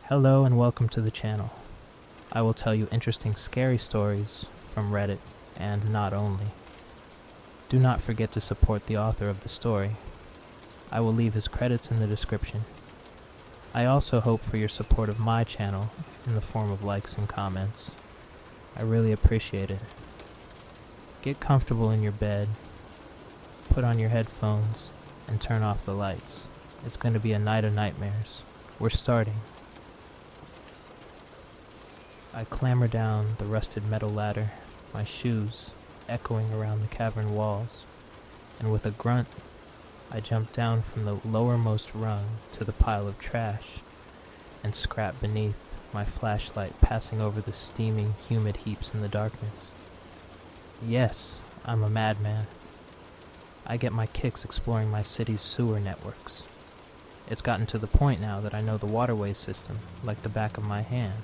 Hello and welcome to the channel. I will tell you interesting scary stories from Reddit and not only. Do not forget to support the author of the story. I will leave his credits in the description. I also hope for your support of my channel in the form of likes and comments. I really appreciate it. Get comfortable in your bed, put on your headphones, and turn off the lights. It's going to be a night of nightmares. We're starting. I clamber down the rusted metal ladder, my shoes echoing around the cavern walls, and with a grunt, I jump down from the lowermost rung to the pile of trash and scrap beneath, my flashlight passing over the steaming, humid heaps in the darkness. Yes, I'm a madman. I get my kicks exploring my city's sewer networks. It's gotten to the point now that I know the waterway system like the back of my hand.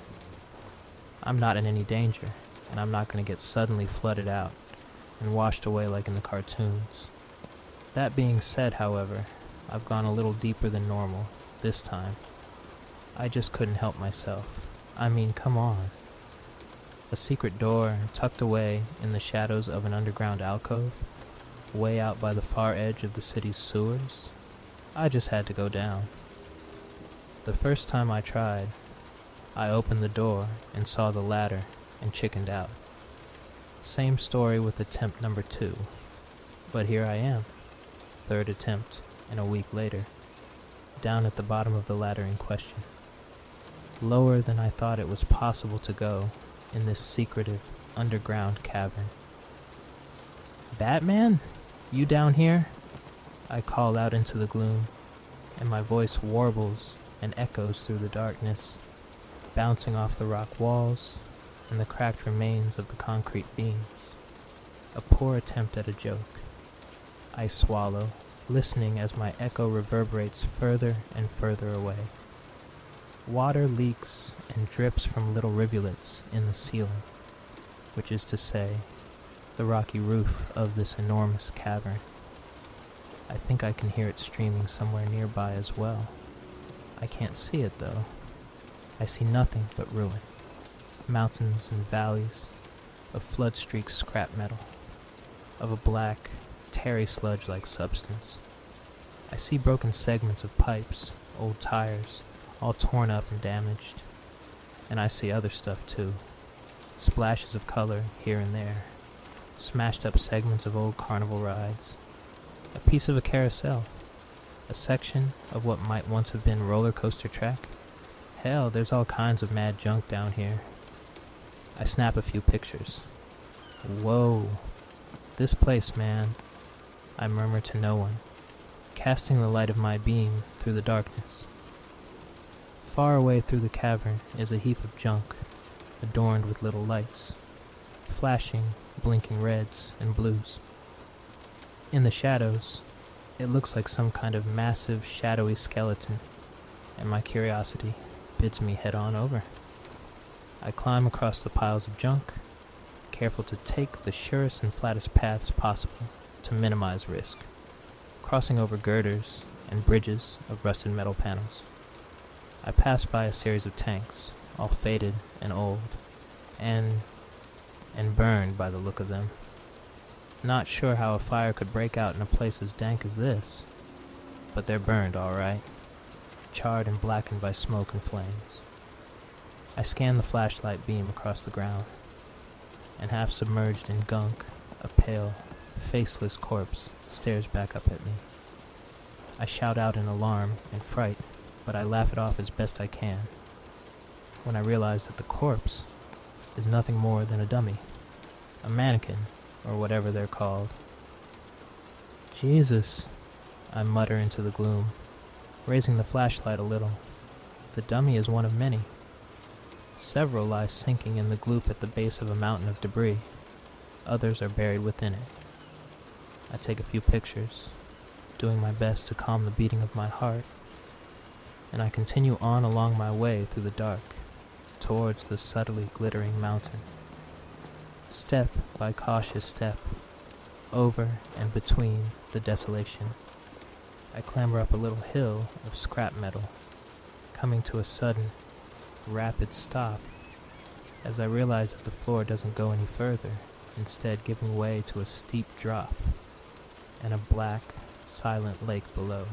I'm not in any danger, and I'm not going to get suddenly flooded out and washed away like in the cartoons. That being said, however, I've gone a little deeper than normal this time. I just couldn't help myself. I mean, come on. A secret door tucked away in the shadows of an underground alcove, way out by the far edge of the city's sewers. I just had to go down. The first time I tried, I opened the door and saw the ladder and chickened out. Same story with attempt number 2. But here I am, third attempt, and a week later, down at the bottom of the ladder in question. Lower than I thought it was possible to go in this secretive underground cavern. Batman? You down here? I call out into the gloom, and my voice warbles and echoes through the darkness, bouncing off the rock walls and the cracked remains of the concrete beams. A poor attempt at a joke. I swallow, listening as my echo reverberates further and further away. Water leaks and drips from little rivulets in the ceiling, which is to say, the rocky roof of this enormous cavern. I think I can hear it streaming somewhere nearby as well. I can't see it though. I see nothing but ruin, mountains and valleys of flood-streaked scrap metal, of a black, tarry sludge-like substance. I see broken segments of pipes, old tires, all torn up and damaged, and I see other stuff too, splashes of color here and there, smashed up segments of old carnival rides, a piece of a carousel, a section of what might once have been roller coaster track. Hell, there's all kinds of mad junk down here. I snap a few pictures. Whoa, this place, man, I murmur to no one, casting the light of my beam through the darkness. Far away through the cavern is a heap of junk, adorned with little lights, flashing, blinking reds and blues. In the shadows, it looks like some kind of massive, shadowy skeleton, and my curiosity bids me head on over. I climb across the piles of junk, careful to take the surest and flattest paths possible to minimize risk, crossing over girders and bridges of rusted metal panels. I pass by a series of tanks, all faded and old, and burned by the look of them. Not sure how a fire could break out in a place as dank as this, but they're burned all right, charred and blackened by smoke and flames. I scan the flashlight beam across the ground, and half submerged in gunk, a pale, faceless corpse stares back up at me. I shout out in alarm and fright, but I laugh it off as best I can, when I realize that the corpse is nothing more than a dummy, a mannequin, or whatever they're called. Jesus, I mutter into the gloom, raising the flashlight a little. The dummy is one of many. Several lie sinking in the gloop at the base of a mountain of debris. Others are buried within it. I take a few pictures, doing my best to calm the beating of my heart, and I continue on along my way through the dark, towards the subtly glittering mountain. Step by cautious step, over and between the desolation, I clamber up a little hill of scrap metal, coming to a sudden, rapid stop as I realize that the floor doesn't go any further, instead giving way to a steep drop and a black, silent lake below.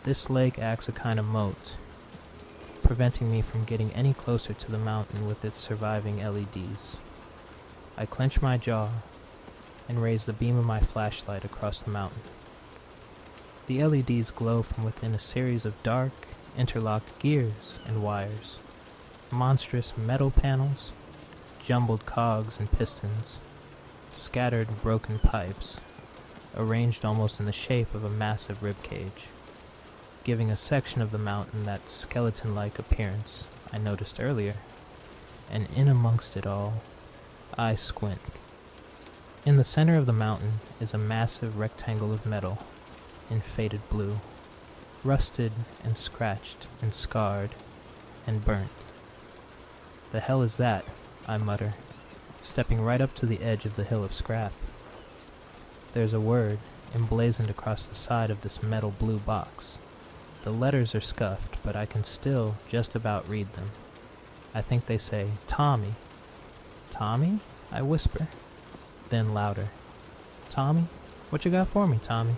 This lake acts a kind of moat, preventing me from getting any closer to the mountain with its surviving LEDs. I clench my jaw and raise the beam of my flashlight across the mountain. The LEDs glow from within a series of dark, interlocked gears and wires, monstrous metal panels, jumbled cogs and pistons, scattered broken pipes, arranged almost in the shape of a massive rib cage, giving a section of the mountain that skeleton-like appearance I noticed earlier. And in amongst it all, I squint. In the center of the mountain is a massive rectangle of metal in faded blue, rusted and scratched and scarred and burnt. "The hell is that?" I mutter, stepping right up to the edge of the hill of scrap. There's a word emblazoned across the side of this metal blue box. The letters are scuffed, but I can still just about read them. I think they say, "Tommy." "Tommy?" I whisper. Then louder, "Tommy? What you got for me, Tommy?"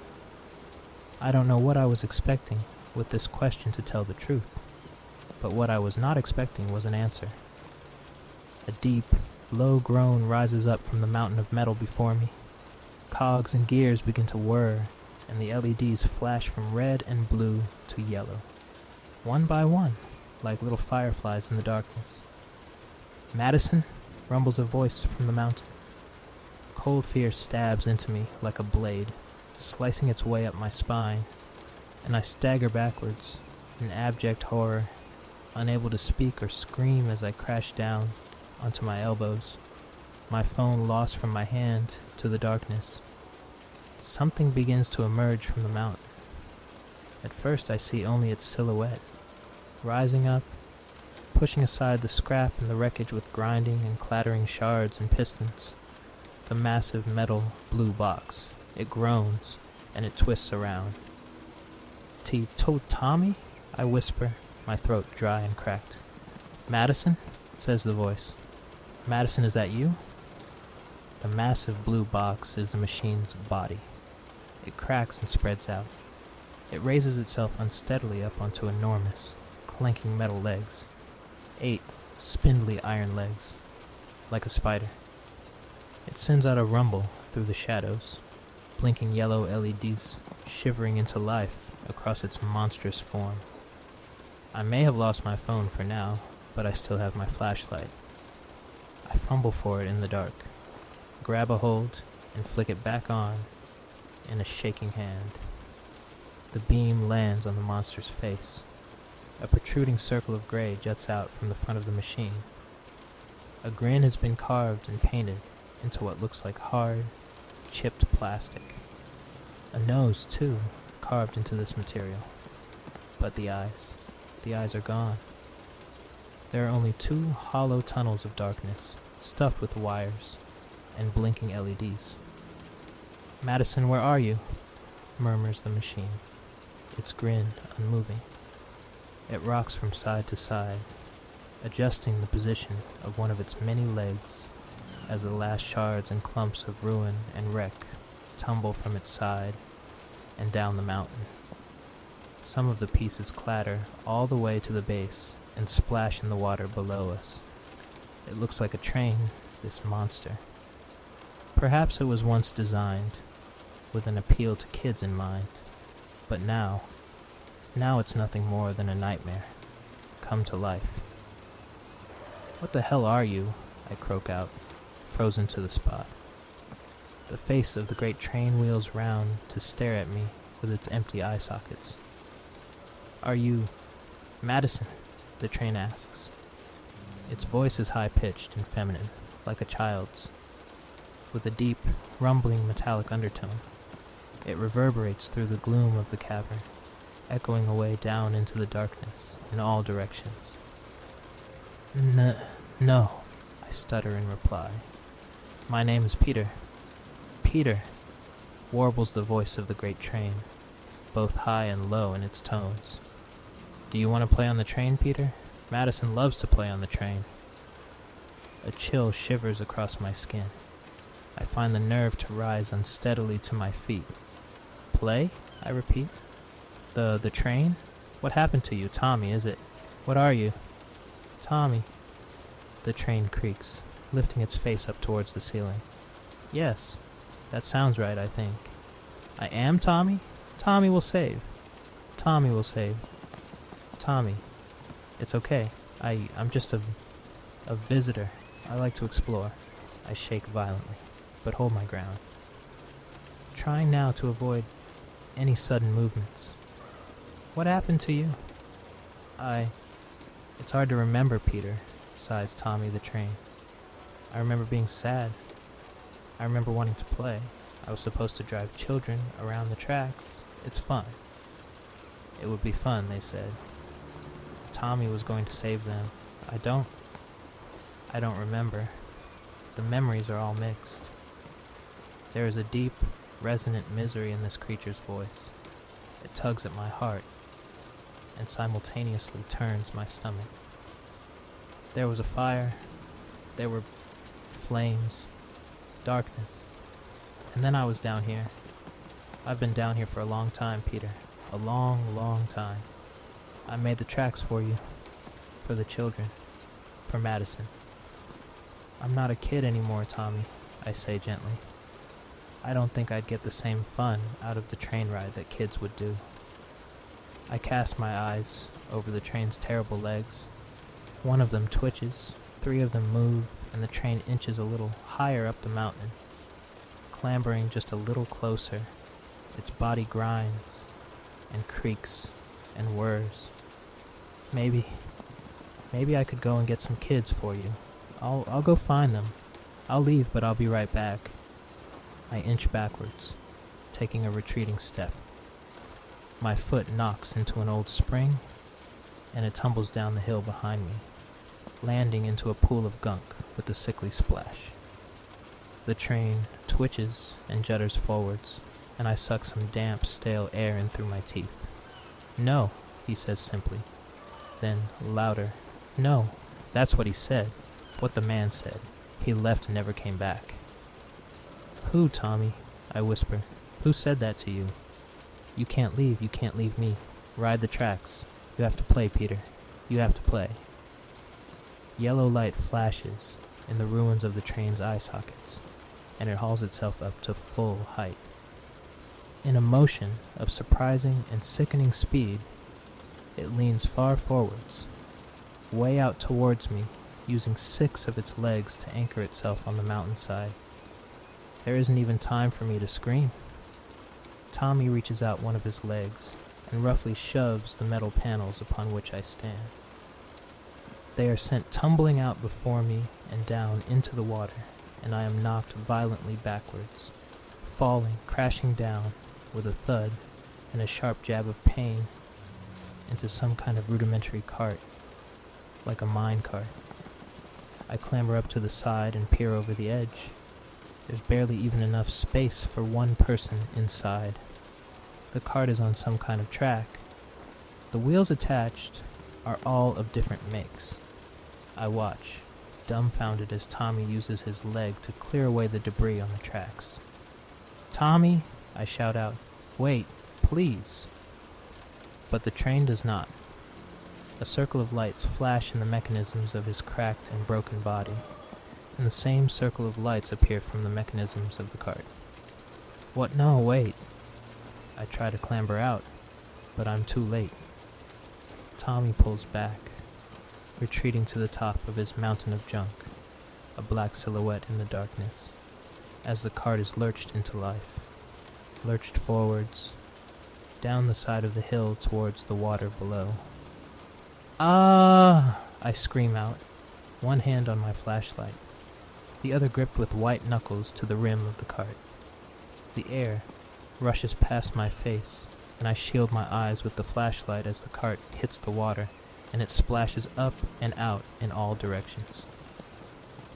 I don't know what I was expecting with this question, to tell the truth, but what I was not expecting was an answer. A deep, low groan rises up from the mountain of metal before me. Cogs and gears begin to whir, and the LEDs flash from red and blue to yellow, one by one, like little fireflies in the darkness. "Madison?" rumbles a voice from the mountain. Cold fear stabs into me like a blade, slicing its way up my spine, and I stagger backwards in abject horror, unable to speak or scream as I crash down onto my elbows, my phone lost from my hand to the darkness. Something begins to emerge from the mountain. At first I see only its silhouette, rising up, pushing aside the scrap and the wreckage with grinding and clattering shards and pistons. The massive metal blue box. It groans, and it twists around. "Tommy?" I whisper, my throat dry and cracked. "Madison?" says the voice. "Madison, is that you?" The massive blue box is the machine's body. It cracks and spreads out. It raises itself unsteadily up onto enormous, clanking metal legs. 8 spindly iron legs, like a spider. It sends out a rumble through the shadows, blinking yellow LEDs shivering into life across its monstrous form. I may have lost my phone for now, but I still have my flashlight. I fumble for it in the dark, grab a hold, and flick it back on in a shaking hand. The beam lands on the monster's face. A protruding circle of gray juts out from the front of the machine. A grin has been carved and painted into what looks like hard, chipped plastic. A nose, too, carved into this material. But the eyes are gone. There are only 2 hollow tunnels of darkness, stuffed with wires and blinking LEDs. "Madison, where are you?" murmurs the machine, its grin unmoving. It rocks from side to side, adjusting the position of one of its many legs as the last shards and clumps of ruin and wreck tumble from its side and down the mountain. Some of the pieces clatter all the way to the base and splash in the water below us. It looks like a train, this monster. Perhaps it was once designed with an appeal to kids in mind, but now it's nothing more than a nightmare, come to life. "What the hell are you?" I croak out, frozen to the spot. The face of the great train wheels round to stare at me with its empty eye sockets. "Are you Madison?" the train asks. Its voice is high-pitched and feminine, like a child's, with a deep, rumbling metallic undertone. It reverberates through the gloom of the cavern, echoing away down into the darkness in all directions. No, I stutter in reply. "My name is Peter." "Peter," warbles the voice of the great train, both high and low in its tones. "Do you want to play on the train, Peter? Madison loves to play on the train. A chill shivers across my skin. I find the nerve to rise unsteadily to my feet. Play? I repeat. The train? What happened to you? Tommy, is it? What are you? Tommy. The train creaks, lifting its face up towards the ceiling. Yes, that sounds right, I think. I am Tommy? Tommy will save. Tommy will save. Tommy. It's okay. I'm just a visitor. I like to explore. I shake violently, but hold my ground, trying now to avoid any sudden movements. What happened to you? It's hard to remember, Peter, sighs Tommy the train. I remember being sad. I remember wanting to play. I was supposed to drive children around the tracks. It's fun. It would be fun, they said. Tommy was going to save them. I don't remember. The memories are all mixed. There is a deep, resonant misery in this creature's voice. It tugs at my heart and simultaneously turns my stomach. There was a fire. There were flames, darkness. And then I was down here. I've been down here for a long time, Peter. A long, long time. I made the tracks for you. For the children. For Madison. I'm not a kid anymore, Tommy, I say gently. I don't think I'd get the same fun out of the train ride that kids would do. I cast my eyes over the train's terrible legs. One of them twitches, 3 of them move, and the train inches a little higher up the mountain. Clambering just a little closer, its body grinds and creaks and whirs. Maybe I could go and get some kids for you. I'll go find them. I'll leave, but I'll be right back. I inch backwards, taking a retreating step. My foot knocks into an old spring, and it tumbles down the hill behind me, landing into a pool of gunk with a sickly splash. The train twitches and judders forwards, and I suck some damp, stale air in through my teeth. No, he says simply. Then, louder, no, that's what he said. What the man said. He left and never came back. Who, Tommy? I whisper. Who said that to you? You can't leave me. Ride the tracks. You have to play, Peter. You have to play. Yellow light flashes in the ruins of the train's eye sockets, and it hauls itself up to full height. In a motion of surprising and sickening speed, it leans far forwards, way out towards me, using 6 of its legs to anchor itself on the mountainside. There isn't even time for me to scream. Tommy reaches out one of his legs and roughly shoves the metal panels upon which I stand. They are sent tumbling out before me and down into the water, and I am knocked violently backwards, falling, crashing down with a thud and a sharp jab of pain into some kind of rudimentary cart, like a mine cart. I clamber up to the side and peer over the edge. There's barely even enough space for one person inside. The cart is on some kind of track. The wheels attached are all of different makes. I watch, dumbfounded as Tommy uses his leg to clear away the debris on the tracks. Tommy, I shout out, wait, please. But the train does not. A circle of lights flash in the mechanisms of his cracked and broken body, and the same circle of lights appear from the mechanisms of the cart. What? No, wait. I try to clamber out, but I'm too late. Tommy pulls back, retreating to the top of his mountain of junk, a black silhouette in the darkness, as the cart is lurched into life, lurched forwards, down the side of the hill towards the water below. Ah! I scream out, one hand on my flashlight, the other gripped with white knuckles to the rim of the cart. The air rushes past my face, and I shield my eyes with the flashlight as the cart hits the water, and it splashes up and out in all directions.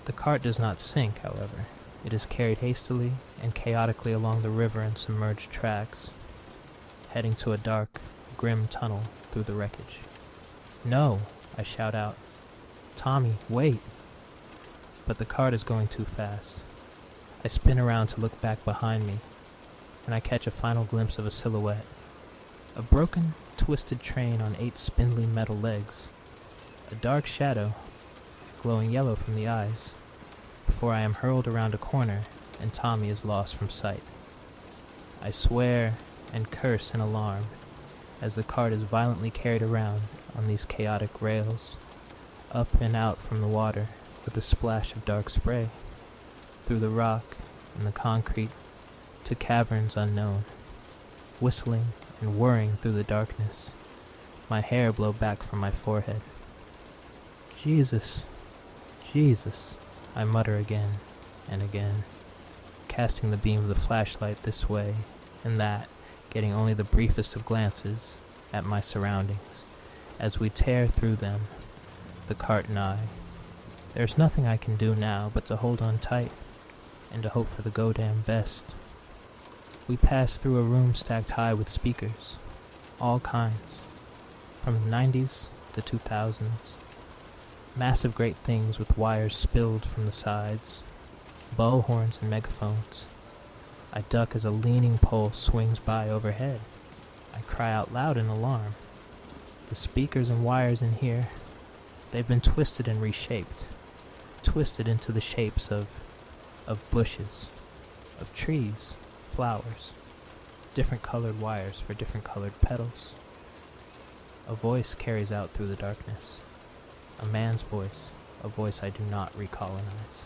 The cart does not sink, however. It is carried hastily and chaotically along the river and submerged tracks, heading to a dark, grim tunnel through the wreckage. No, I shout out. Tommy, wait! But the cart is going too fast. I spin around to look back behind me, and I catch a final glimpse of a silhouette. A broken, twisted train on 8 spindly metal legs. A dark shadow, glowing yellow from the eyes, before I am hurled around a corner and Tommy is lost from sight. I swear and curse in alarm as the cart is violently carried around on these chaotic rails, up and out from the water with a splash of dark spray, through the rock and the concrete to caverns unknown, whistling and whirring through the darkness, my hair blow back from my forehead. Jesus, Jesus, I mutter again and again, casting the beam of the flashlight this way and that, getting only the briefest of glances at my surroundings as we tear through them, the cart and I. There's nothing I can do now but to hold on tight and to hope for the goddamn best. We pass through a room stacked high with speakers, all kinds, from the 90s to 2000s. Massive great things with wires spilled from the sides, bow horns and megaphones. I duck as a leaning pole swings by overhead. I cry out loud in alarm. The speakers and wires in here, they've been twisted and reshaped, twisted into the shapes of bushes, of trees, flowers, different colored wires for different colored petals. A voice carries out through the darkness. A man's voice, a voice I do not recolonize.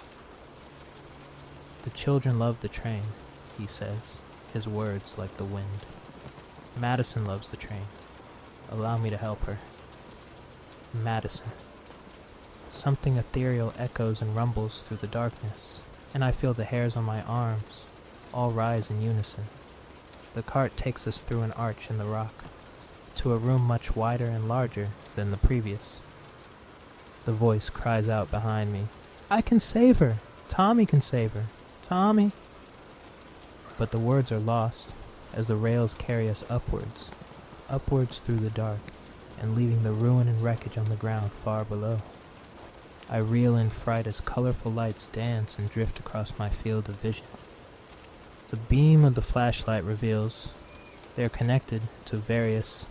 The children love the train, he says, his words like the wind. Madison loves the train. Allow me to help her. Madison. Something ethereal echoes and rumbles through the darkness, and I feel the hairs on my arms all rise in unison. The cart takes us through an arch in the rock, to a room much wider and larger than the previous. The voice cries out behind me, I can save her! Tommy can save her! Tommy! But the words are lost as the rails carry us upwards, upwards through the dark, and leaving the ruin and wreckage on the ground far below. I reel in fright as colorful lights dance and drift across my field of vision. The beam of the flashlight reveals they are connected to various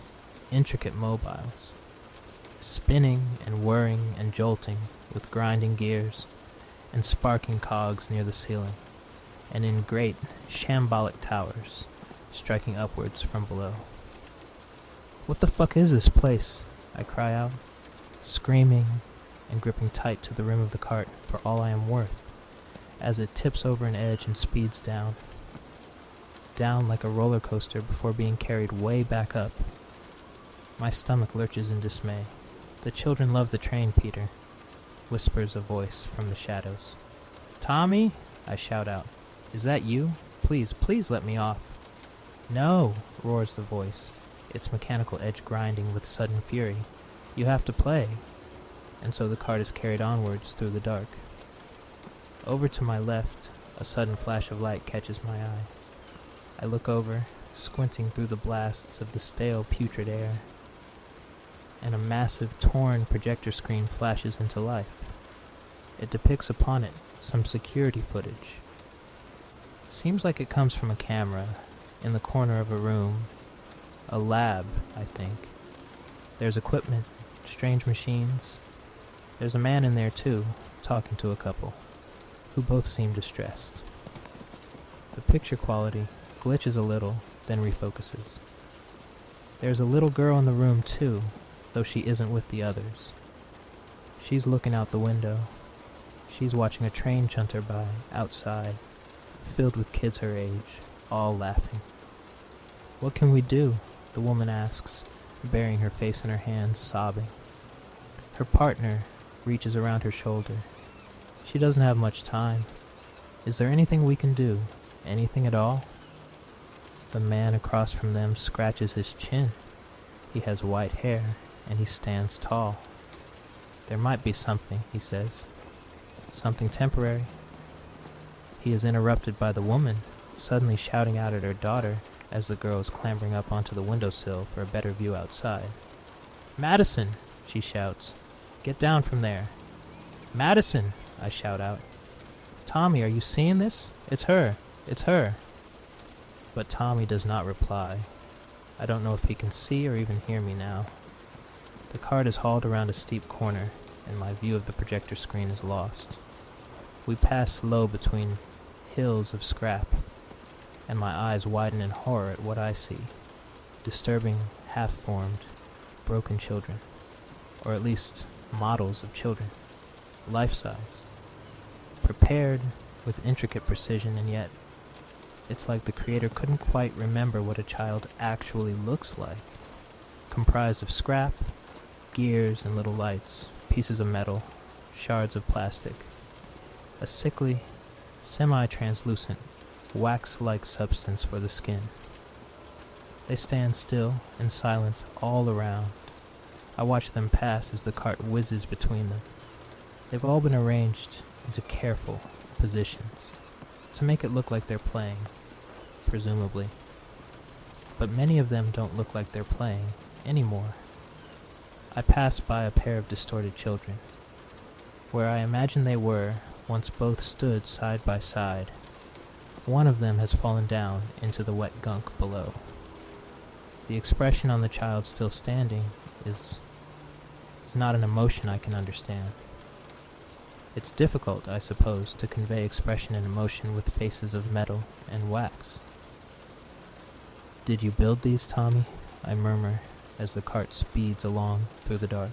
intricate mobiles, spinning and whirring and jolting with grinding gears and sparking cogs near the ceiling, and in great shambolic towers striking upwards from below. What the fuck is this place? I cry out, screaming and gripping tight to the rim of the cart for all I am worth, as it tips over an edge and speeds down. Down like a roller coaster before being carried way back up. My stomach lurches in dismay. The children love the train, Peter, whispers a voice from the shadows. Tommy? I shout out. Is that you? Please, please let me off. No, roars the voice, its mechanical edge grinding with sudden fury. You have to play. And so the cart is carried onwards through the dark. Over to my left, a sudden flash of light catches my eye. I look over, squinting through the blasts of the stale, putrid air, and a massive, torn projector screen flashes into life. It depicts upon it some security footage. Seems like it comes from a camera in the corner of a room, a lab, I think. There's equipment, strange machines. There's a man in there too, talking to a couple, who both seem distressed. The picture quality glitches a little, then refocuses. There's a little girl in the room too, though she isn't with the others. She's looking out the window. She's watching a train chunter by, outside, filled with kids her age, all laughing. What can we do? The woman asks, burying her face in her hands, sobbing. Her partner reaches around her shoulder. She doesn't have much time. Is there anything we can do? Anything at all? The man across from them scratches his chin. He has white hair, and he stands tall. There might be something, he says. Something temporary. He is interrupted by the woman, suddenly shouting out at her daughter as the girl is clambering up onto the windowsill for a better view outside. Madison, she shouts. Get down from there. Madison, I shout out. Tommy, are you seeing this? It's her. It's her. But Tommy does not reply. I don't know if he can see or even hear me now. The cart is hauled around a steep corner, and my view of the projector screen is lost. We pass low between hills of scrap, and my eyes widen in horror at what I see. Disturbing, half-formed, broken children. Or at least models of children. Life-size. Prepared with intricate precision, and yet it's like the creator couldn't quite remember what a child actually looks like. Comprised of scrap, gears and little lights, pieces of metal, shards of plastic. A sickly, semi-translucent, wax-like substance for the skin. They stand still and silent all around. I watch them pass as the cart whizzes between them. They've all been arranged into careful positions to make it look like they're playing, presumably. But many of them don't look like they're playing anymore. I pass by a pair of distorted children, where I imagine they were once both stood side by side. One of them has fallen down into the wet gunk below. The expression on the child still standing is not an emotion I can understand. It's difficult, I suppose, to convey expression and emotion with faces of metal and wax. Did you build these, Tommy? I murmur as the cart speeds along through the dark.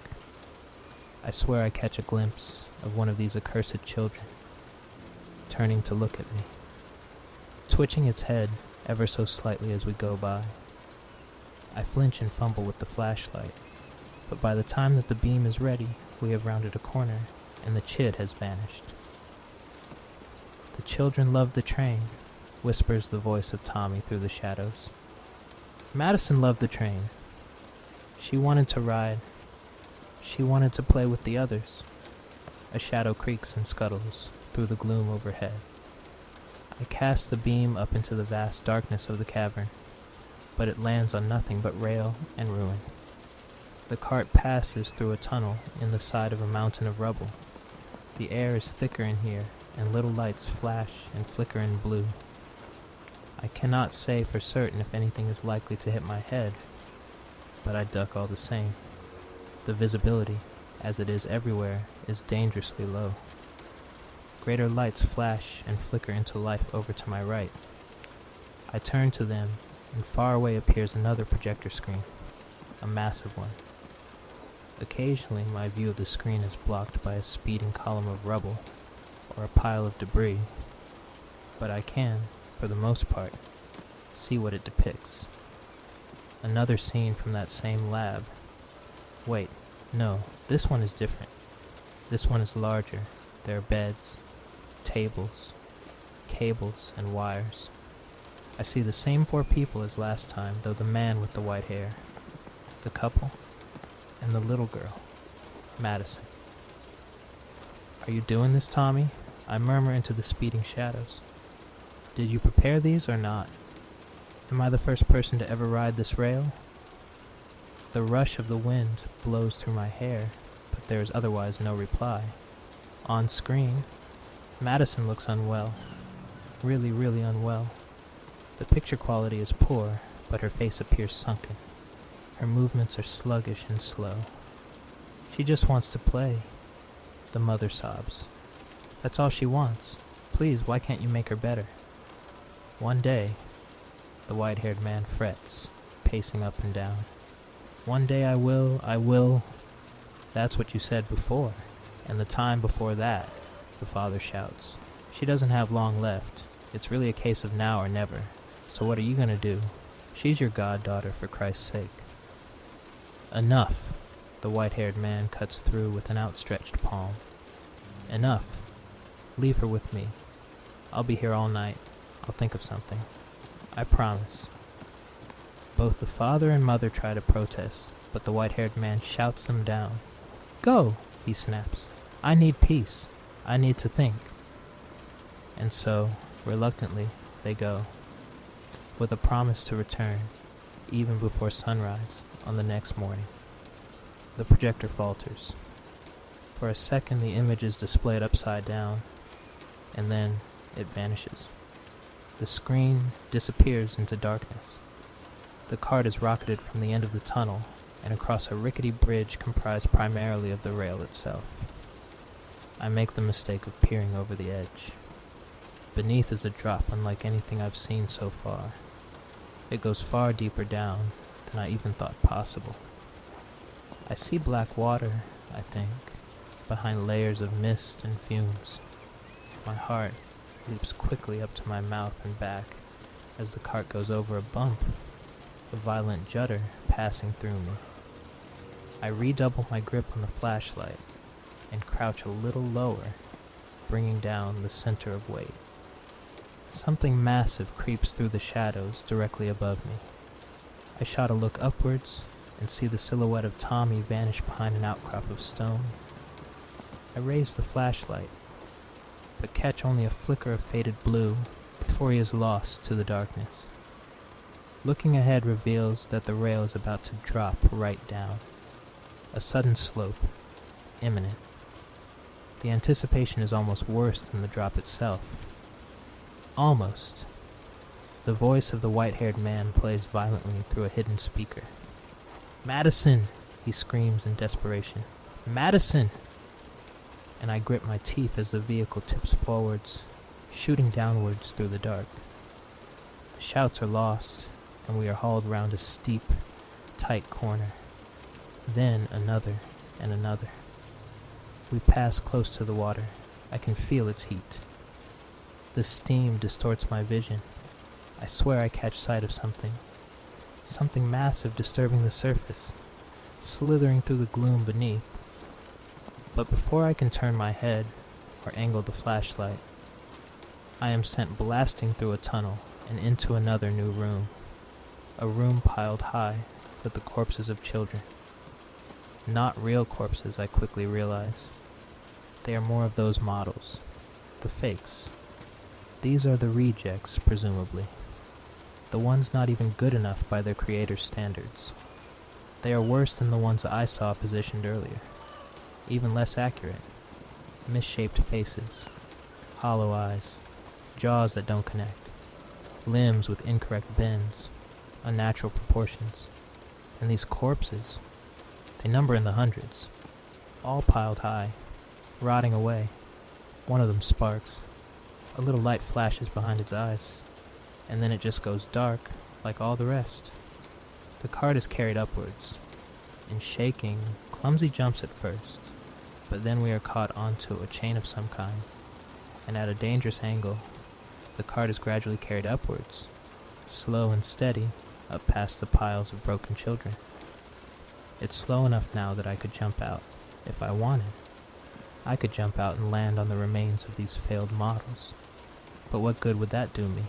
I swear I catch a glimpse of one of these accursed children, turning to look at me, twitching its head ever so slightly as we go by. I flinch and fumble with the flashlight, but by the time that the beam is ready, we have rounded a corner, and the chid has vanished. The children love the train, whispers the voice of Tommy through the shadows. Madison loved the train. She wanted to ride. She wanted to play with the others. A shadow creaks and scuttles through the gloom overhead. I cast the beam up into the vast darkness of the cavern, but it lands on nothing but rail and ruin. The cart passes through a tunnel in the side of a mountain of rubble. The air is thicker in here, and little lights flash and flicker in blue. I cannot say for certain if anything is likely to hit my head, but I duck all the same. The visibility, as it is everywhere, is dangerously low. Greater lights flash and flicker into life over to my right. I turn to them, and far away appears another projector screen, a massive one. Occasionally, my view of the screen is blocked by a speeding column of rubble or a pile of debris, but I can, for the most part, see what it depicts. Another scene from that same lab. Wait, no, this one is different. This one is larger. There are beds, tables, cables, and wires. I see the same 4 people as last time, though the man with the white hair, the couple, and the little girl, Madison. Are you doing this, Tommy? I murmur into the speeding shadows. Did you prepare these or not? Am I the first person to ever ride this rail? The rush of the wind blows through my hair, but there is otherwise no reply. On screen, Madison looks unwell. Really, really unwell. The picture quality is poor, but her face appears sunken. Her movements are sluggish and slow. She just wants to play, the mother sobs. That's all she wants. Please, why can't you make her better? One day, the white-haired man frets, pacing up and down. One day I will. That's what you said before, and the time before that, the father shouts. She doesn't have long left. It's really a case of now or never. So what are you gonna do? She's your goddaughter, for Christ's sake. Enough, the white-haired man cuts through with an outstretched palm. Enough. Leave her with me. I'll be here all night. I'll think of something. I promise. Both the father and mother try to protest, but the white-haired man shouts them down. Go, he snaps. I need peace. I need to think. And so, reluctantly, they go, with a promise to return, even before sunrise on the next morning. The projector falters. For a second, the image is displayed upside down, and then it vanishes. The screen disappears into darkness. The cart is rocketed from the end of the tunnel and across a rickety bridge comprised primarily of the rail itself. I make the mistake of peering over the edge. Beneath is a drop unlike anything I've seen so far. It goes far deeper down than I even thought possible. I see black water, I think, behind layers of mist and fumes. My heart leaps quickly up to my mouth and back as the cart goes over a bump, a violent judder passing through me. I redouble my grip on the flashlight and crouch a little lower, bringing down the center of weight. Something massive creeps through the shadows directly above me. I shot a look upwards and see the silhouette of Tommy vanish behind an outcrop of stone. I raise the flashlight, but catch only a flicker of faded blue before he is lost to the darkness. Looking ahead reveals that the rail is about to drop right down. A sudden slope, imminent. The anticipation is almost worse than the drop itself. Almost. The voice of the white-haired man plays violently through a hidden speaker. "Madison!" he screams in desperation. "Madison!" And I grip my teeth as the vehicle tips forwards, shooting downwards through the dark. The shouts are lost, and we are hauled round a steep, tight corner. Then another and another. We pass close to the water. I can feel its heat. The steam distorts my vision. I swear I catch sight of something. Something massive disturbing the surface, slithering through the gloom beneath. But before I can turn my head or angle the flashlight, I am sent blasting through a tunnel and into another new room. A room piled high with the corpses of children. Not real corpses, I quickly realize. They are more of those models, the fakes. These are the rejects, presumably. The ones not even good enough by their creator's standards. They are worse than the ones I saw positioned earlier. Even less accurate. Misshaped faces, hollow eyes, jaws that don't connect, limbs with incorrect bends, unnatural proportions. And these corpses, they number in the hundreds, all piled high, rotting away. One of them sparks. A little light flashes behind its eyes, and then it just goes dark, like all the rest. The cart is carried upwards. In shaking, clumsy jumps at first, but then we are caught onto a chain of some kind, and at a dangerous angle, the cart is gradually carried upwards, slow and steady, up past the piles of broken children. It's slow enough now that I could jump out, if I wanted. I could jump out and land on the remains of these failed models. But what good would that do me?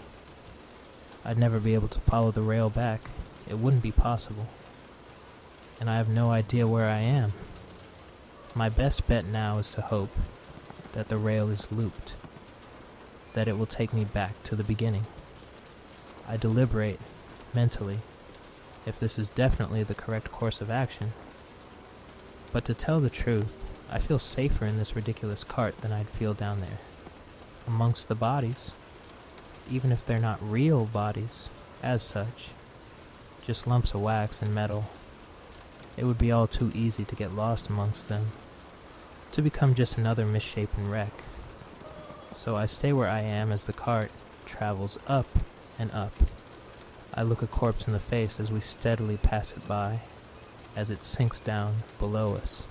I'd never be able to follow the rail back. It wouldn't be possible. And I have no idea where I am. My best bet now is to hope that the rail is looped, that it will take me back to the beginning. I deliberate, mentally, if this is definitely the correct course of action. But to tell the truth, I feel safer in this ridiculous cart than I'd feel down there. Amongst the bodies, even if they're not real bodies, as such, just lumps of wax and metal. It would be all too easy to get lost amongst them, to become just another misshapen wreck. So I stay where I am as the cart travels up and up. I look a corpse in the face as we steadily pass it by, as it sinks down below us.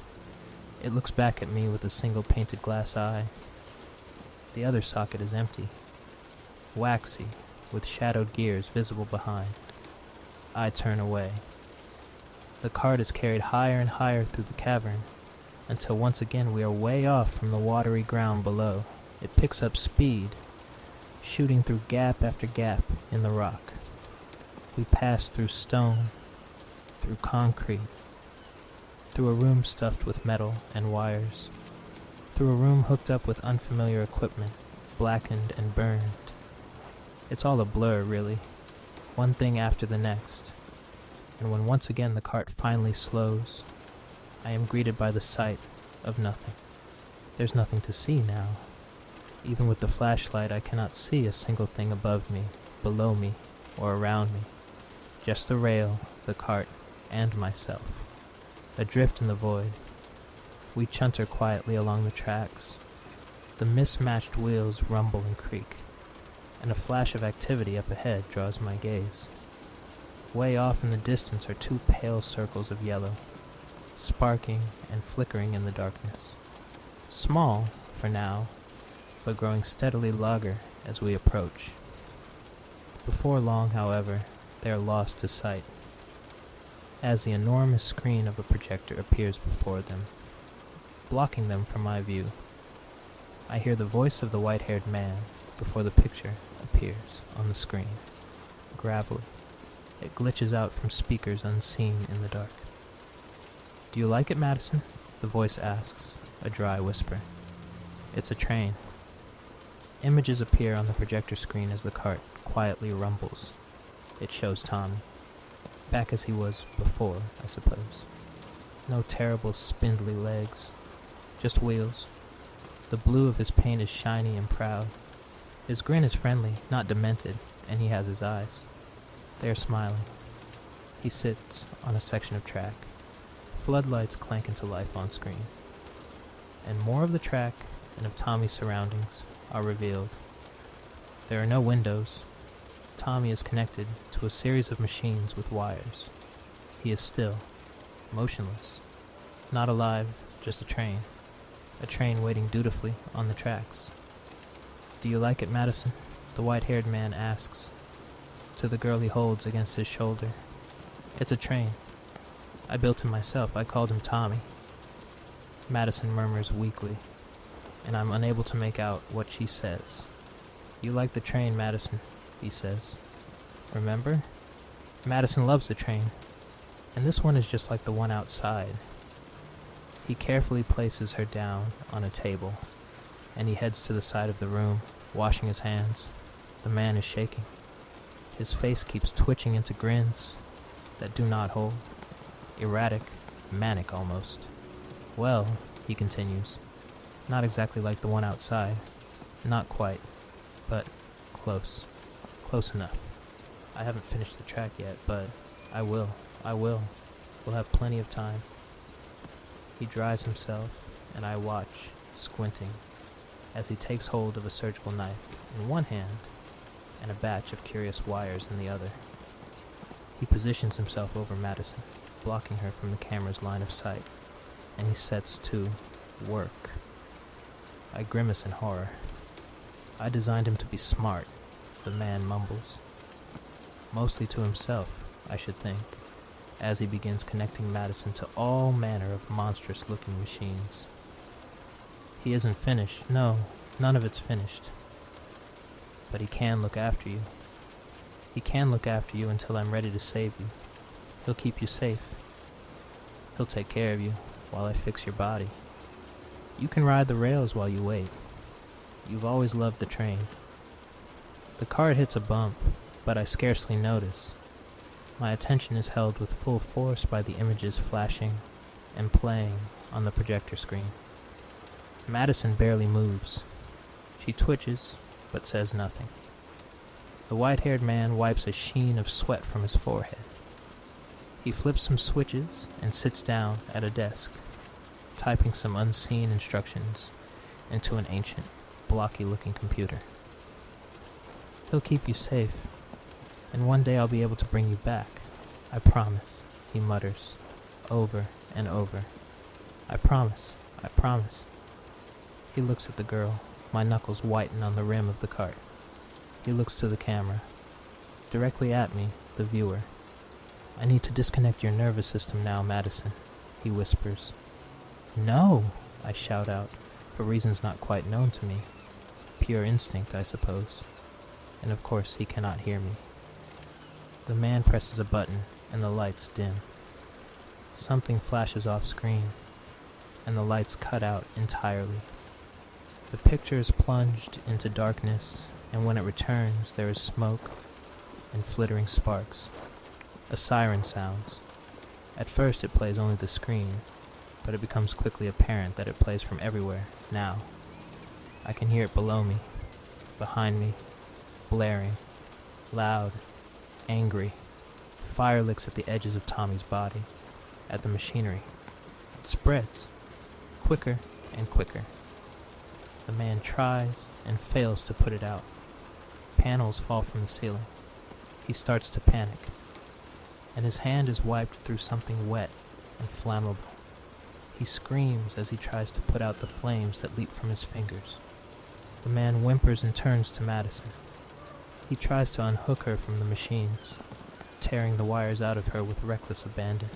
It looks back at me with a single painted glass eye. The other socket is empty, waxy, with shadowed gears visible behind. I turn away. The cart is carried higher and higher through the cavern, until once again we are way off from the watery ground below. It picks up speed, shooting through gap after gap in the rock. We pass through stone, through concrete, through a room stuffed with metal and wires, through a room hooked up with unfamiliar equipment, blackened and burned. It's all a blur, really, one thing after the next, and when once again the cart finally slows, I am greeted by the sight of nothing. There's nothing to see now. Even with the flashlight, I cannot see a single thing above me, below me, or around me. Just the rail, the cart, and myself. Adrift in the void. We chunter quietly along the tracks. The mismatched wheels rumble and creak, and a flash of activity up ahead draws my gaze. Way off in the distance are two pale circles of yellow, sparking and flickering in the darkness. Small, for now, but growing steadily larger as we approach. Before long, however, they are lost to sight, as the enormous screen of a projector appears before them, blocking them from my view. I hear the voice of the white-haired man before the picture appears on the screen, gravelly. It glitches out from speakers unseen in the dark. "Do you like it, Madison?" the voice asks, a dry whisper. "It's a train." Images appear on the projector screen as the cart quietly rumbles. It shows Tommy. Back as he was before, I suppose. No terrible spindly legs, just wheels. The blue of his paint is shiny and proud. His grin is friendly, not demented, and he has his eyes. They are smiling. He sits on a section of track. Floodlights clank into life on screen. And more of the track and of Tommy's surroundings are revealed. There are no windows. Tommy is connected to a series of machines with wires. He is still, motionless, not alive, just a train waiting dutifully on the tracks. "Do you like it, Madison?" the white-haired man asks, to the girl he holds against his shoulder. "It's a train. I built him myself. I called him Tommy." Madison murmurs weakly, and I'm unable to make out what she says. "You like the train, Madison," he says. "Remember? Madison loves the train, and this one is just like the one outside." He carefully places her down on a table, and he heads to the side of the room, washing his hands. The man is shaking. His face keeps twitching into grins that do not hold. Erratic, manic almost. "Well," he continues, "not exactly like the one outside. Not quite, but close. Close enough. I haven't finished the track yet, but I will. We'll have plenty of time." He dries himself, and I watch, squinting, as he takes hold of a surgical knife in one hand and a batch of curious wires in the other. He positions himself over Madison, blocking her from the camera's line of sight, and he sets to work. I grimace in horror. "I designed him to be smart," the man mumbles. Mostly to himself, I should think, as he begins connecting Madison to all manner of monstrous-looking machines. "He isn't finished. No, none of it's finished. But he can look after you. He can look after you until I'm ready to save you. He'll keep you safe. He'll take care of you while I fix your body. You can ride the rails while you wait. You've always loved the train." The cart hits a bump, but I scarcely notice. My attention is held with full force by the images flashing and playing on the projector screen. Madison barely moves. She twitches, but says nothing. The white-haired man wipes a sheen of sweat from his forehead. He flips some switches and sits down at a desk, typing some unseen instructions into an ancient, blocky-looking computer. "He'll keep you safe, and one day I'll be able to bring you back. I promise," he mutters, over and over. I promise. He looks at the girl. My knuckles whiten on the rim of the cart. He looks to the camera. Directly at me, the viewer. "I need to disconnect your nervous system now, Madison," he whispers. "No!" I shout out, for reasons not quite known to me. Pure instinct, I suppose. And of course he cannot hear me. The man presses a button, and the lights dim. Something flashes off screen, and the lights cut out entirely. The picture is plunged into darkness, and when it returns, there is smoke and flittering sparks. A siren sounds. At first it plays only the screen, but it becomes quickly apparent that it plays from everywhere, now. I can hear it below me, behind me, blaring, loud, angry. Fire licks at the edges of Tommy's body, at the machinery. It spreads, quicker and quicker. The man tries and fails to put it out. Panels fall from the ceiling. He starts to panic, and his hand is wiped through something wet and flammable. He screams as he tries to put out the flames that leap from his fingers. The man whimpers and turns to Madison. He tries to unhook her from the machines, tearing the wires out of her with reckless abandon.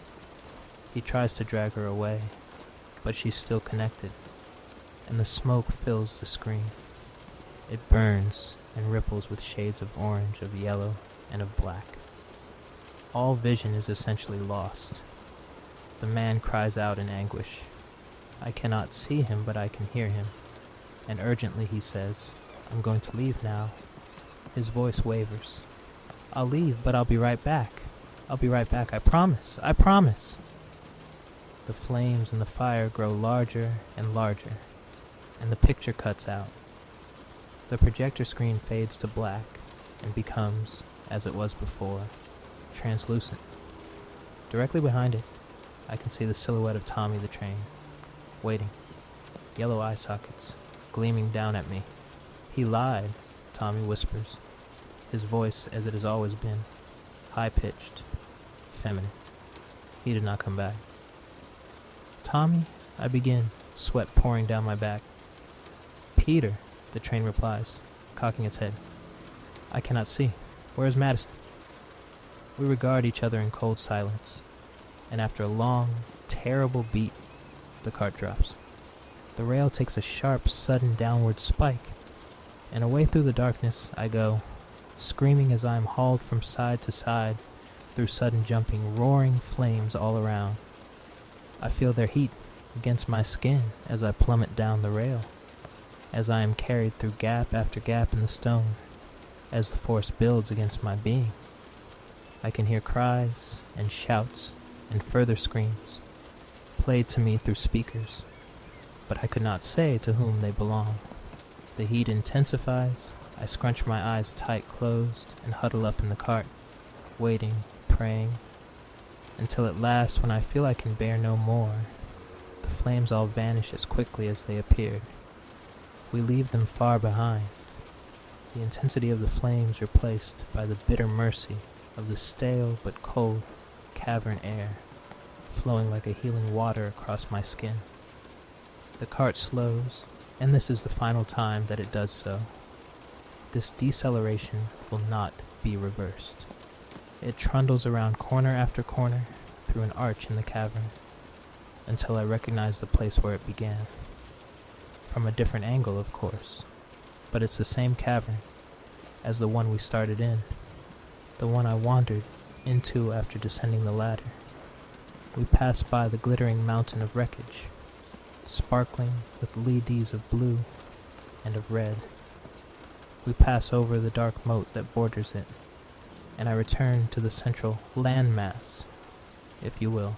He tries to drag her away, but she's still connected, and the smoke fills the screen. It burns and ripples with shades of orange, of yellow, and of black. All vision is essentially lost. The man cries out in anguish. I cannot see him, but I can hear him, and urgently he says, "I'm going to leave now." His voice wavers. "I'll leave, but I'll be right back. I'll be right back, I promise, I promise." The flames and the fire grow larger and larger, and the picture cuts out. The projector screen fades to black and becomes, as it was before, translucent. Directly behind it, I can see the silhouette of Tommy the train, waiting, yellow eye sockets gleaming down at me. "He lied," Tommy whispers, his voice as it has always been, high-pitched, feminine. He did not come back. "Tommy," I begin, sweat pouring down my back. "Peter," the train replies, cocking its head. "I cannot see. Where is Madison?" We regard each other in cold silence, and after a long, terrible beat, the cart drops. The rail takes a sharp, sudden downward spike, and away through the darkness I go, screaming as I am hauled from side to side through sudden jumping, roaring flames all around. I feel their heat against my skin as I plummet down the rail, as I am carried through gap after gap in the stone, as the force builds against my being. I can hear cries and shouts and further screams, played to me through speakers, but I could not say to whom they belong. The heat intensifies. I scrunch my eyes tight closed and huddle up in the cart, waiting, praying, until at last, when I feel I can bear no more, the flames all vanish as quickly as they appeared. We leave them far behind, the intensity of the flames replaced by the bitter mercy of the stale but cold cavern air, flowing like a healing water across my skin. The cart slows, and this is the final time that it does so. This deceleration will not be reversed. It trundles around corner after corner through an arch in the cavern, until I recognize the place where it began. From a different angle, of course, but it's the same cavern as the one we started in, the one I wandered into after descending the ladder. We pass by the glittering mountain of wreckage, sparkling with leads of blue and of red. We pass over the dark moat that borders it, and I return to the central landmass, if you will,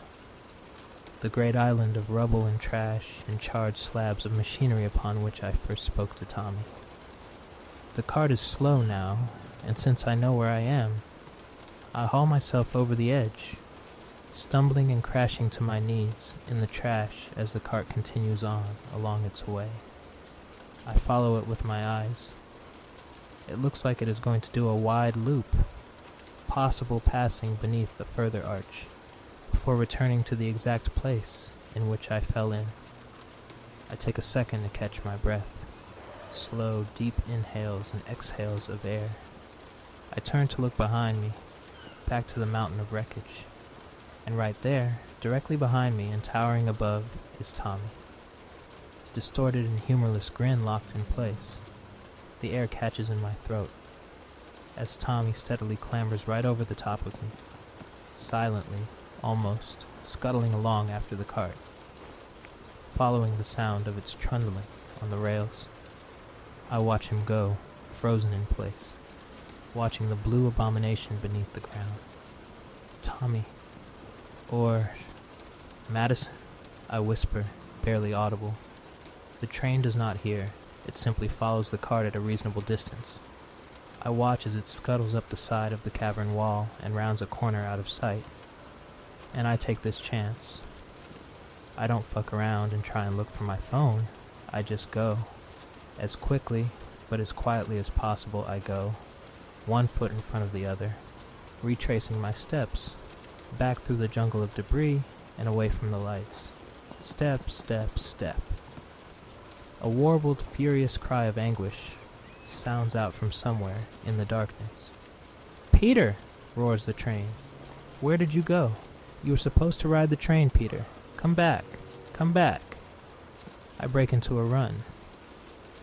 the great island of rubble and trash and charred slabs of machinery upon which I first spoke to Tommy. The cart is slow now, and since I know where I am, I haul myself over the edge, stumbling and crashing to my knees in the trash as the cart continues on along its way. I follow it with my eyes. It looks like it is going to do a wide loop, possible passing beneath the further arch, before returning to the exact place in which I fell in. I take a second to catch my breath, slow, deep inhales and exhales of air. I turn to look behind me, back to the mountain of wreckage, and right there, directly behind me and towering above, is Tommy. Distorted and humorless grin locked in place. The air catches in my throat, as Tommy steadily clambers right over the top of me, silently, almost, scuttling along after the cart, following the sound of its trundling on the rails. I watch him go, frozen in place, watching the blue abomination beneath the ground. Tommy, or Madison, I whisper, barely audible. The train does not hear. It simply follows the cart at a reasonable distance. I watch as it scuttles up the side of the cavern wall and rounds a corner out of sight. And I take this chance. I don't fuck around and try and look for my phone. I just go. As quickly, but as quietly as possible, I go, one foot in front of the other, retracing my steps, back through the jungle of debris and away from the lights. Step, step, step. A warbled, furious cry of anguish sounds out from somewhere in the darkness. "Peter!" roars the train. "Where did you go? You were supposed to ride the train, Peter. Come back! Come back!" I break into a run,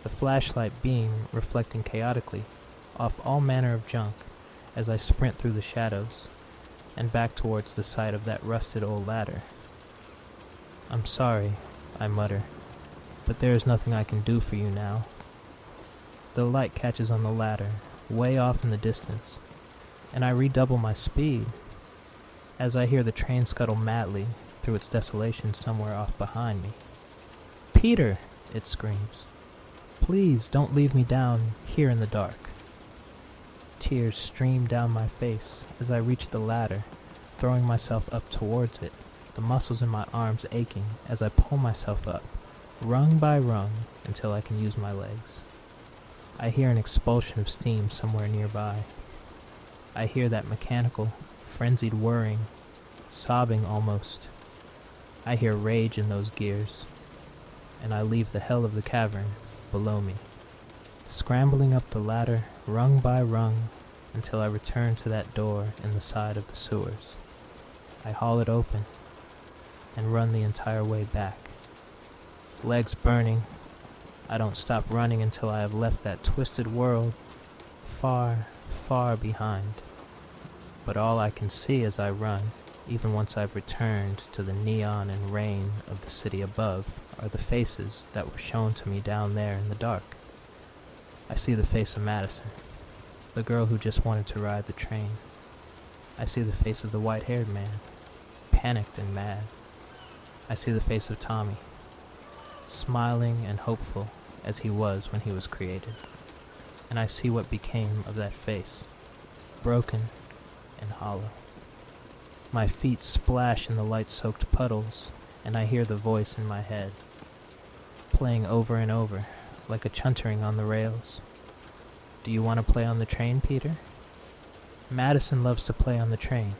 the flashlight beam reflecting chaotically off all manner of junk as I sprint through the shadows and back towards the site of that rusted old ladder. "I'm sorry," I mutter, "but there is nothing I can do for you now." The light catches on the ladder, way off in the distance, and I redouble my speed as I hear the train scuttle madly through its desolation somewhere off behind me. "Peter!" it screams. "Please don't leave me down here in the dark." Tears stream down my face as I reach the ladder, throwing myself up towards it, the muscles in my arms aching as I pull myself up, rung by rung, until I can use my legs. I hear an expulsion of steam somewhere nearby. I hear that mechanical, frenzied whirring, sobbing almost. I hear rage in those gears, and I leave the hell of the cavern below me, scrambling up the ladder rung by rung until I return to that door in the side of the sewers. I haul it open and run the entire way back. Legs burning, I don't stop running until I have left that twisted world far, far behind. But all I can see as I run, even once I've returned to the neon and rain of the city above, are the faces that were shown to me down there in the dark. I see the face of Madison, the girl who just wanted to ride the train. I see the face of the white-haired man, panicked and mad. I see the face of Tommy, smiling and hopeful as he was when he was created. And I see what became of that face, broken and hollow. My feet splash in the light-soaked puddles, and I hear the voice in my head, playing over and over, like a chuntering on the rails. "Do you want to play on the train, Peter? Madison loves to play on the train.